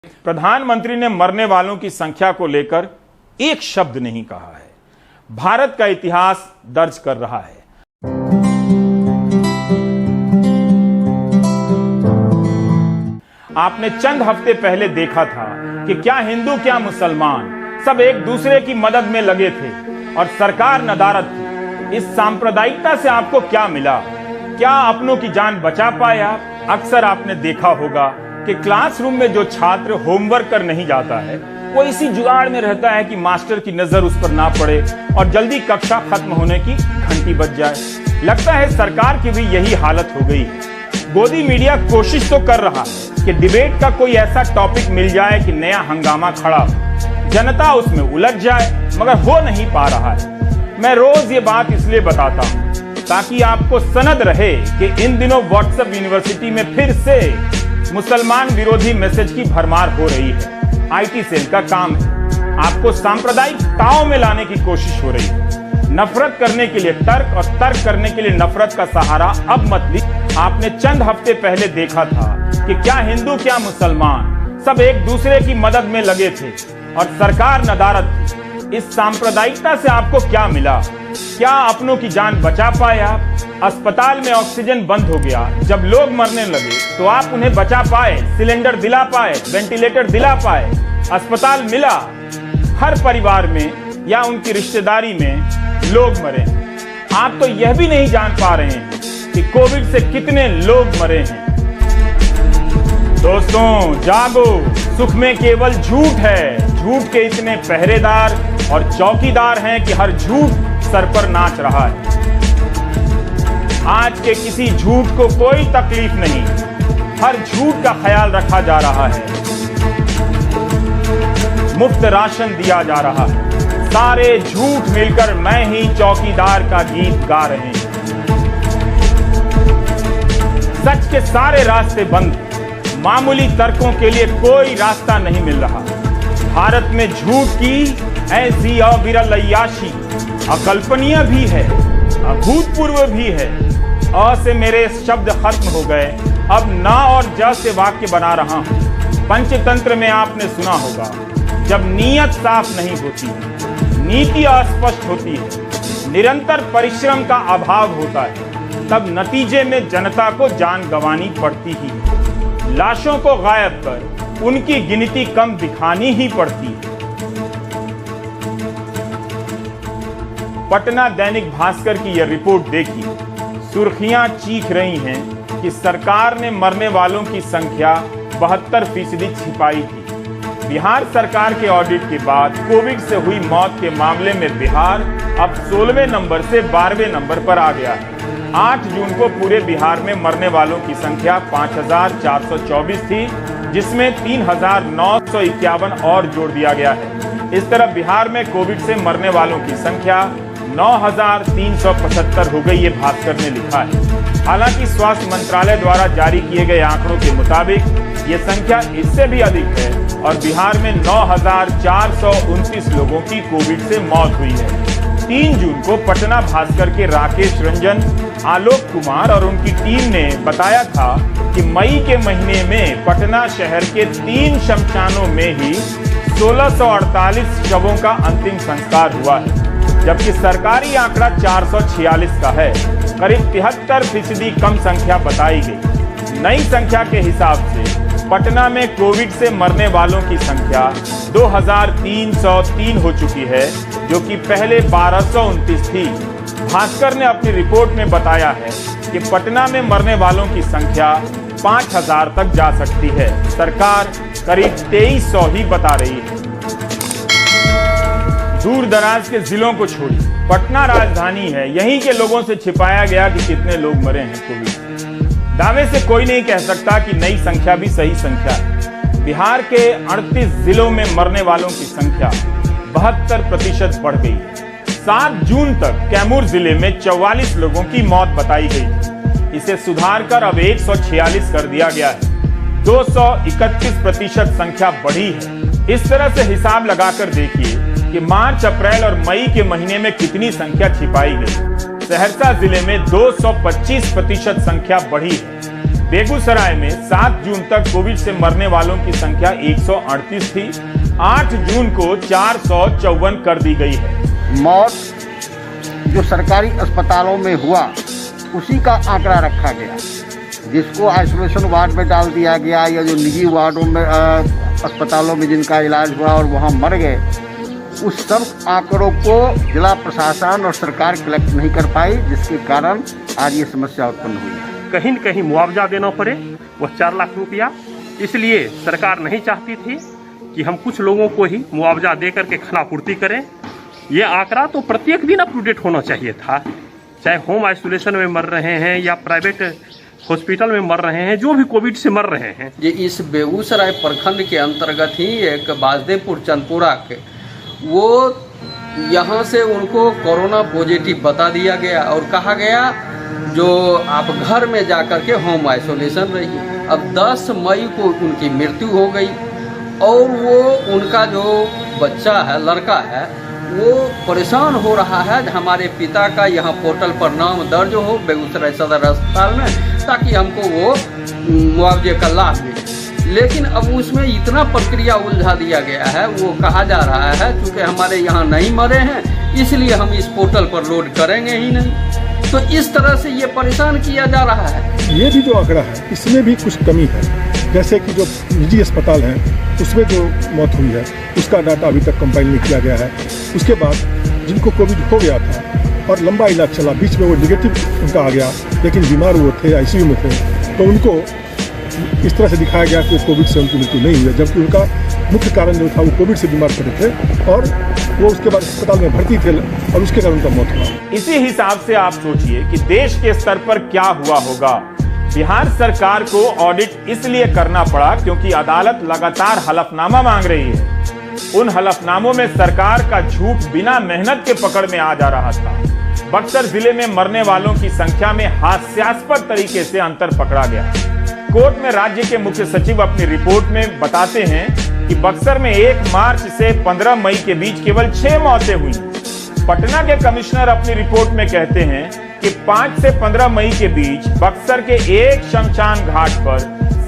प्रधानमंत्री ने मरने वालों की संख्या को लेकर एक शब्द नहीं कहा है। भारत का इतिहास दर्ज कर रहा है। आपने चंद हफ्ते पहले देखा था कि क्या हिंदू क्या मुसलमान सब एक दूसरे की मदद में लगे थे और सरकार नदारद थी। इस सांप्रदायिकता से आपको क्या मिला? क्या अपनों की जान बचा पाए आप? अक्सर आपने देखा होगा कि क्लासरूम में जो छात्र होमवर्क कर नहीं जाता है वो इसी जुगाड़ में रहता है कि मास्टर की नजर उस पर ना पड़े और जल्दी कक्षा खत्म होने की घंटी बज जाए। लगता है सरकार की भी यही हालत हो गई है। गोदी मीडिया कोशिश तो कर रहा है कि डिबेट का कोई ऐसा टॉपिक मिल जाए कि नया हंगामा खड़ा हो, जनता उसमें उलझ जाए, मगर हो नहीं पा रहा है। मैं रोज ये बात इसलिए बताता हूँ ताकि आपको सनद रहे कि इन दिनों व्हाट्सएप यूनिवर्सिटी में फिर से मुसलमान विरोधी मैसेज की भरमार हो रही है। आईटी सेल का काम है आपको सांप्रदायिकताओं में लाने की कोशिश हो रही है। नफरत करने के लिए तर्क और तर्क करने के लिए नफरत का सहारा अब मत लीजिए। आपने चंद हफ्ते पहले देखा था कि क्या हिंदू क्या मुसलमान सब एक दूसरे की मदद में लगे थे और सरकार नदारद थी। इस सांप्रदायिकता से आपको क्या मिला? क्या अपनों की जान बचा पाए आप? अस्पताल में ऑक्सीजन बंद हो गया, जब लोग मरने लगे तो आप उन्हें बचा पाए, सिलेंडर दिला पाए, वेंटिलेटर दिला पाए, अस्पताल मिला। हर परिवार में या उनकी रिश्तेदारी में लोग मरे। आप तो यह भी नहीं जान पा रहे हैं कि कोविड से कितने लोग मरे हैं। दोस्तों जागो, सुख में केवल झूठ है। झूठ के इतने पहरेदार और चौकीदार हैं कि हर झूठ सर पर नाच रहा है। आज के किसी झूठ को कोई तकलीफ नहीं, हर झूठ का ख्याल रखा जा रहा है। मुफ्त राशन दिया जा रहा है। सारे झूठ मिलकर मैं ही चौकीदार का गीत गा रहे हैं। सच के सारे रास्ते बंद, मामूली तर्कों के लिए कोई रास्ता नहीं मिल रहा। भारत में झूठ की ऐसी अविरल अय्याशी अकल्पनीय भी है, अभूतपूर्व भी है। अ से मेरे शब्द खत्म हो गए, अब ना और ज से वाक्य बना रहा हूं। पंचतंत्र में आपने सुना होगा, जब नीयत साफ नहीं होती, नीति अस्पष्ट होती है, निरंतर परिश्रम का अभाव होता है, तब नतीजे में जनता को जान गंवानी पड़ती ही है। लाशों को गायब कर उनकी गिनती कम दिखानी ही पड़ती है। पटना दैनिक भास्कर की यह रिपोर्ट देखी, सुर्खियां चीख रही हैं कि सरकार ने मरने वालों की संख्या 72% छिपाई थी। बिहार सरकार के ऑडिट के बाद कोविड से हुई मौत के मामले में बिहार अब 16वें नंबर से 12वें नंबर पर आ गया है। 8 जून को पूरे बिहार में मरने वालों की संख्या 5424 थी, जिसमें 3951 और जोड़ दिया गया है। इस तरह बिहार में कोविड से मरने वालों की संख्या 9375 हो गई, ये भास्कर ने लिखा है। हालांकि स्वास्थ्य मंत्रालय द्वारा जारी किए गए आंकड़ों के मुताबिक ये संख्या इससे भी अधिक है और बिहार में 9429 लोगों की कोविड से मौत हुई है। 3 जून को पटना भास्कर के राकेश रंजन, आलोक कुमार और उनकी टीम ने बताया था कि मई के महीने में पटना शहर के 3 शमशानों में ही 1648 शवों का अंतिम संस्कार हुआ है, जबकि सरकारी आंकड़ा 446 का है। करीब 73% कम संख्या बताई गई। नई संख्या के हिसाब से पटना में कोविड से मरने वालों की संख्या 2303 हो चुकी है, जो कि पहले 1229 थी। भास्कर ने अपनी रिपोर्ट में बताया है कि पटना में मरने वालों की संख्या 5000 तक जा सकती है। सरकार करीब 2300 ही बता रही है। दूर दराज के जिलों को छोड़ी, पटना राजधानी है, यहीं के लोगों से छिपाया गया कि कितने लोग मरे हैं कोविड। दावे से कोई नहीं कह सकता कि नई संख्या भी सही संख्या है। बिहार के 38 जिलों में मरने वालों की संख्या 72% बढ़ गई। 7 जून तक कैमूर जिले में 44 लोगों की मौत बताई गई। इसे सुधार कर अब 146 कर दिया गया है। 231% संख्या बढ़ी है। इस तरह से हिसाब लगाकर देखिए कि मार्च, अप्रैल और मई के महीने में कितनी संख्या छिपाई गई। सहरसा जिले में 225% संख्या बढ़ी है। बेगूसराय में 7 जून तक कोविड से मरने वालों की संख्या 138 थी। 8 जून को 454 कर दी गई है। मौत जो सरकारी अस्पतालों में हुआ उसी का आंकड़ा रखा गया, जिसको आइसोलेशन वार्ड में डाल दिया गया या जो निजी वार्डों में अस्पतालों में जिनका इलाज हुआ और वहाँ मर गए, उस सब आंकड़ों को जिला प्रशासन और सरकार कलेक्ट नहीं कर पाई, जिसके कारण आज ये समस्या उत्पन्न हुई है। कहीं न कहीं मुआवजा देना पड़े, वह 4 लाख रुपया, इसलिए सरकार नहीं चाहती थी कि हम कुछ लोगों को ही मुआवजा दे करके खानापूर्ति करें। ये आंकड़ा तो प्रत्येक दिन अप टू डेट होना चाहिए था, चाहे होम आइसोलेशन में मर रहे हैं या प्राइवेट हॉस्पिटल में मर रहे हैं, जो भी कोविड से मर रहे हैं। ये इस बेगूसराय प्रखंड के अंतर्गत ही एक बासदेवपुर चंदपुरा के, वो यहाँ से उनको कोरोना पॉजिटिव बता दिया गया और कहा गया जो आप घर में जा कर के होम आइसोलेशन रहिए। अब 10 मई को उनकी मृत्यु हो गई और वो उनका जो बच्चा है, लड़का है, वो परेशान हो रहा है हमारे पिता का यहाँ पोर्टल पर नाम दर्ज हो बेगूसराय सदर अस्पताल में, ताकि हमको वो मुआवजे का लाभ मिले। लेकिन अब उसमें इतना प्रक्रिया उलझा दिया गया है, वो कहा जा रहा है चूँकि हमारे यहाँ नहीं मरे हैं इसलिए हम इस पोर्टल पर लोड करेंगे ही नहीं। तो इस तरह से ये परेशान किया जा रहा है। ये भी जो आंकड़ा है इसमें भी कुछ कमी है, जैसे कि जो निजी अस्पताल हैं उसमें जो मौत हुई है उसका डाटा अभी तक कंपाइल नहीं किया गया है। उसके बाद जिनको कोविड हो गया था और लंबा इलाज चला, बीच में वो निगेटिव उनका आ गया लेकिन बीमार वो थे, आईसीयू में थे, तो उनको इस तरह से दिखाया गया कि कोविड से उनकी मृत्यु नहीं हुई, जबकि उनका मुख्य कारण जो था वो कोविड से बीमार पड़े थे और वो उसके बाद अस्पताल में भर्ती थे और उसके कारण उनका मौत हुआ। इसी हिसाब से आप सोचिए कि देश के स्तर पर क्या हुआ होगा। बिहार सरकार को ऑडिट इसलिए करना पड़ा क्योंकि अदालत लगातार हलफनामा मांग रही है। उन हलफनामों में सरकार का झूठ बिना मेहनत के पकड़ में आ जा रहा था। बक्सर जिले में मरने वालों की संख्या में हास्यास्पद तरीके से अंतर पकड़ा गया। कोर्ट में राज्य के मुख्य सचिव अपनी रिपोर्ट में बताते हैं कि बक्सर में 1 मार्च से 15 मई के बीच केवल 6 मौतें हुई। पटना के कमिश्नर अपनी रिपोर्ट में कहते हैं कि 5 से 15 मई के बीच बक्सर के एक शमशान घाट पर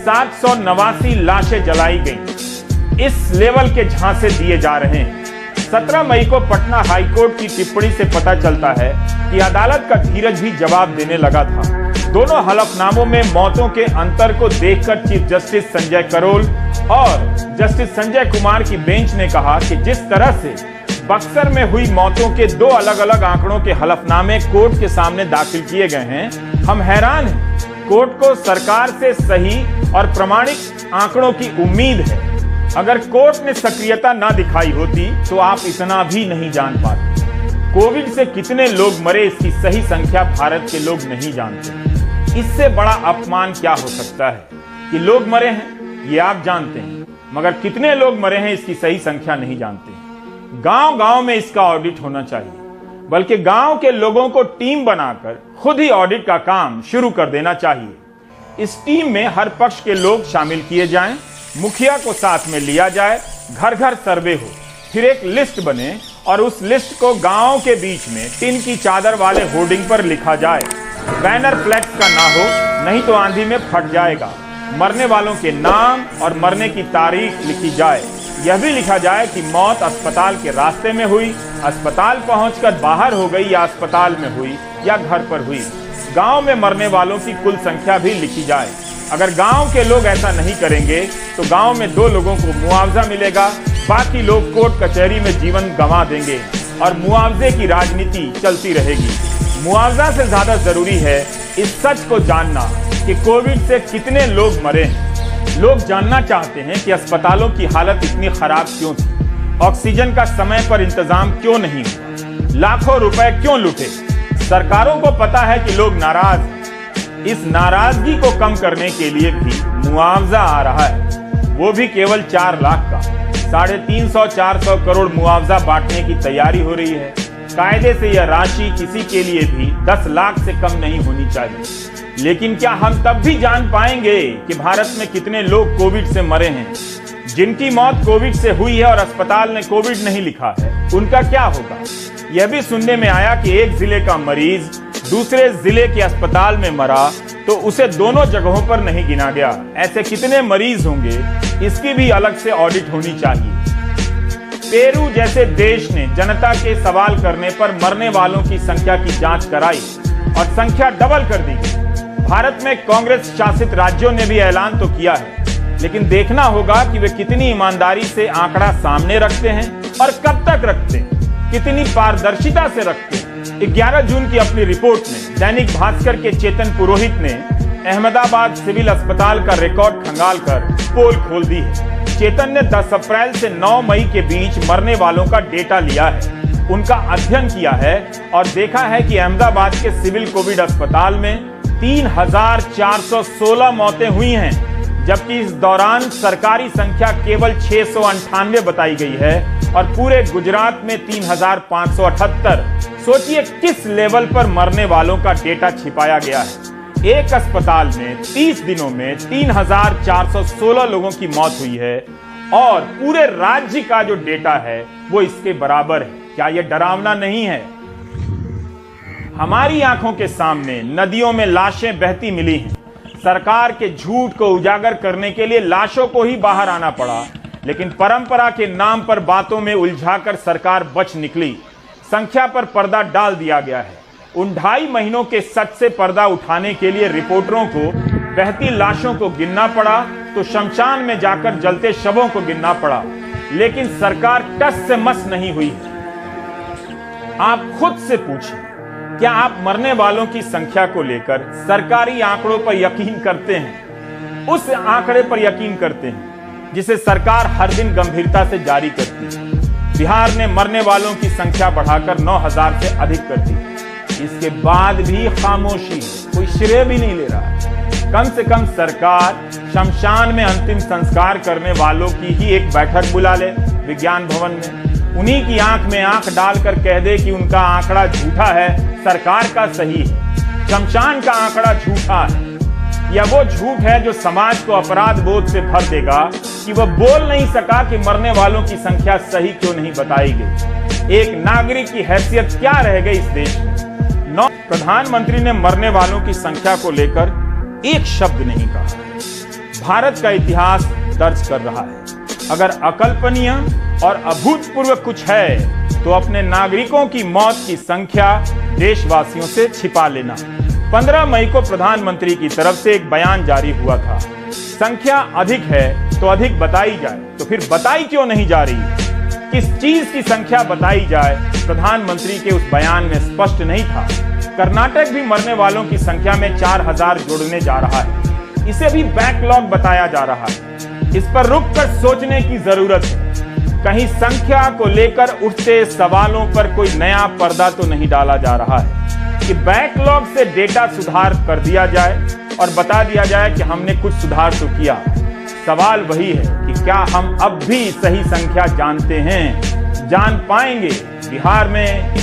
789 लाशें जलाई गईं। इस लेवल के झांसे दिए जा रहे हैं। 17 मई को पटना हाईकोर्ट की टिप्पणी से पता चलता है कि अदालत का धीरज भी जवाब देने लगा था। दोनों हलफनामों में मौतों के अंतर को देखकर चीफ जस्टिस संजय करोल और जस्टिस संजय कुमार की बेंच ने कहा कि जिस तरह से बक्सर में हुई मौतों के 2 अलग अलग आंकड़ों के हलफनामे कोर्ट के सामने दाखिल किए गए हैं, हम हैरान हैं। कोर्ट को सरकार से सही और प्रमाणिक आंकड़ों की उम्मीद है। अगर कोर्ट ने सक्रियता ना दिखाई होती तो आप इतना भी नहीं जान पाते। कोविड से कितने लोग मरे इसकी सही संख्या भारत के लोग नहीं जानते। इससे बड़ा अपमान क्या हो सकता है कि लोग मरे हैं ये आप जानते हैं, मगर कितने लोग मरे हैं इसकी सही संख्या नहीं जानते। गांव-गांव में इसका ऑडिट होना चाहिए, बल्कि गांव के लोगों को टीम बनाकर खुद ही ऑडिट का काम शुरू कर देना चाहिए। इस टीम में हर पक्ष के लोग शामिल किए जाएं, मुखिया को साथ में लिया जाए, घर घर सर्वे हो, फिर एक लिस्ट बने और उस लिस्ट को गांव के बीच में टिन की चादर वाले होर्डिंग पर लिखा जाए। बैनर फ्लैक्स का ना हो, नहीं तो आंधी में फट जाएगा। मरने वालों के नाम और मरने की तारीख लिखी जाए। यह भी लिखा जाए कि मौत अस्पताल के रास्ते में हुई, अस्पताल पहुंचकर बाहर हो गई या अस्पताल में हुई या घर पर हुई। गांव में मरने वालों की कुल संख्या भी लिखी जाए। अगर गांव के लोग ऐसा नहीं करेंगे तो गांव में 2 लोगों को मुआवजा मिलेगा, बाकी लोग कोर्ट कचहरी में जीवन गंवा देंगे और मुआवजे की राजनीति चलती रहेगी। मुआवजा से ज्यादा जरूरी है इस सच को जानना कि कोविड से कितने लोग मरे हैं। लोग जानना चाहते हैं कि अस्पतालों की हालत इतनी खराब क्यों थी, ऑक्सीजन का समय पर इंतजाम क्यों नहीं हुआ, लाखों रुपए क्यों लुटे। सरकारों को पता है कि लोग नाराज हैं। इस नाराजगी को कम करने के लिए भी मुआवजा आ रहा है, वो भी केवल 4 लाख का। 350-400 करोड़ मुआवजा बांटने की तैयारी हो रही है। कायदे से यह राशि किसी के लिए भी 10 लाख से कम नहीं होनी चाहिए। लेकिन क्या हम तब भी जान पाएंगे कि भारत में कितने लोग कोविड से मरे हैं? जिनकी मौत कोविड से हुई है और अस्पताल ने कोविड नहीं लिखा है, उनका क्या होगा? यह भी सुनने में आया कि एक जिले का मरीज दूसरे जिले के अस्पताल में मरा तो उसे दोनों जगहों पर नहीं गिना गया। ऐसे कितने मरीज होंगे, इसकी भी अलग से ऑडिट होनी चाहिए। पेरू जैसे देश ने जनता के सवाल करने पर मरने वालों की संख्या की जांच कराई और संख्या डबल कर दी गई। भारत में कांग्रेस शासित राज्यों ने भी ऐलान तो किया है, लेकिन देखना होगा कि वे कितनी ईमानदारी से आंकड़ा सामने रखते हैं और कब तक रखते हैं, कितनी पारदर्शिता से रखते हैं। 11 जून की अपनी रिपोर्ट में दैनिक भास्कर के चेतन पुरोहित ने अहमदाबाद सिविल अस्पताल का रिकॉर्ड खंगालकर पोल खोल दी है। चेतन ने 10 अप्रैल से 9 मई के बीच मरने वालों का डेटा लिया है, उनका अध्ययन किया है और देखा है कि अहमदाबाद के सिविल कोविड अस्पताल में 3,416 मौतें हुई हैं, जबकि इस दौरान सरकारी संख्या केवल 698 बताई गई है और पूरे गुजरात में 3,578। सोचिए किस लेवल पर मरने वालों का डेटा छिपाया गया है। एक अस्पताल में 30 दिनों में 3,416 लोगों की मौत हुई है और पूरे राज्य का जो डेटा है वो इसके बराबर है। क्या यह डरावना नहीं है? हमारी आंखों के सामने नदियों में लाशें बहती मिली हैं। सरकार के झूठ को उजागर करने के लिए लाशों को ही बाहर आना पड़ा, लेकिन परंपरा के नाम पर बातों में उलझाकर सरकार बच निकली। संख्या पर पर्दा डाल दिया गया है। उन 2.5 महीनों के सच से पर्दा उठाने के लिए रिपोर्टरों को बहती लाशों को गिनना पड़ा, तो शमशान में जाकर जलते शवों को गिनना पड़ा, लेकिन सरकार टस से मस नहीं हुई है। आप खुद से पूछें, क्या आप मरने वालों की संख्या को लेकर सरकारी आंकड़ों पर यकीन करते हैं? उस आंकड़े पर यकीन करते हैं जिसे सरकार हर दिन गंभीरता से जारी करती है। बिहार ने मरने वालों की संख्या बढ़ाकर 9,000 से अधिक कर दी। इसके बाद भी खामोशी, कोई श्रेय भी नहीं ले रहा है। कम से कम सरकार शमशान में अंतिम संस्कार करने वालों की ही एक बैठक बुला ले विज्ञान भवन में, उन्हीं की आंख में आंख डालकर कह दे कि उनका आंकड़ा झूठा है, सरकार का सही है। शमशान का आंकड़ा झूठा है या वो झूठ है जो समाज को अपराध बोध से भर देगा कि वह बोल नहीं सका कि मरने वालों की संख्या सही क्यों नहीं बताई गई। एक नागरिक की हैसियत क्या रह गई इस देश में? प्रधानमंत्री ने मरने वालों की संख्या को लेकर एक शब्द नहीं कहा। भारत का इतिहास दर्ज कर रहा है। अगर अकल्पनीय और अभूतपूर्व कुछ है तो अपने नागरिकों की मौत की संख्या देशवासियों से छिपा लेना। 15 मई को प्रधानमंत्री की तरफ से एक बयान जारी हुआ था, संख्या अधिक है तो अधिक बताई जाए, तो फिर बताई क्यों नहीं जा रही? किस चीज की संख्या बताई जाए, प्रधानमंत्री के उस बयान में स्पष्ट नहीं था। कर्नाटक भी मरने वालों की संख्या में 4,000 जोड़ने जा रहा है, इसे भी बैकलॉग बताया जा रहा है। इस पर रुककर सोचने की जरूरत है। कहीं संख्या को लेकर उठते सवालों पर कोई नया पर्दा तो नहीं डाला जा रहा है कि बैकलॉग से डेटा सुधार कर दिया जाए और बता दिया जाए कि हमने कुछ सुधार तो किया। सवाल वही है कि क्या हम अब भी सही संख्या जानते हैं, जान पाएंगे? बिहार में